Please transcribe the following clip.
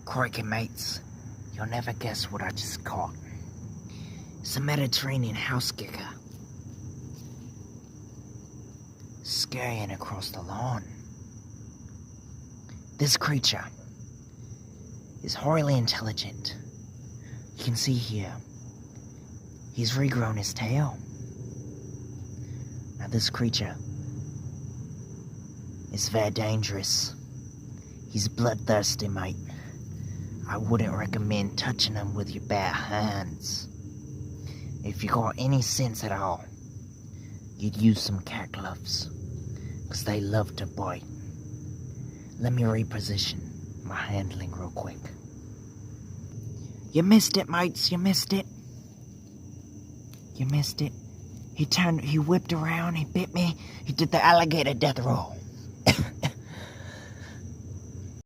Crikey, mates. You'll never guess what I just caught. It's a Mediterranean house kicker. Scurrying across the lawn. This creature is highly intelligent. You can see here, he's regrown his tail. Now this creature is very dangerous. He's bloodthirsty, mate. I wouldn't recommend touching him with your bare hands. If you got any sense at all, you'd use some cat gloves, because they love to bite. Let me reposition my handling real quick. You missed it, mates, you missed it. You missed it. He whipped around, he bit me, he did the alligator death roll.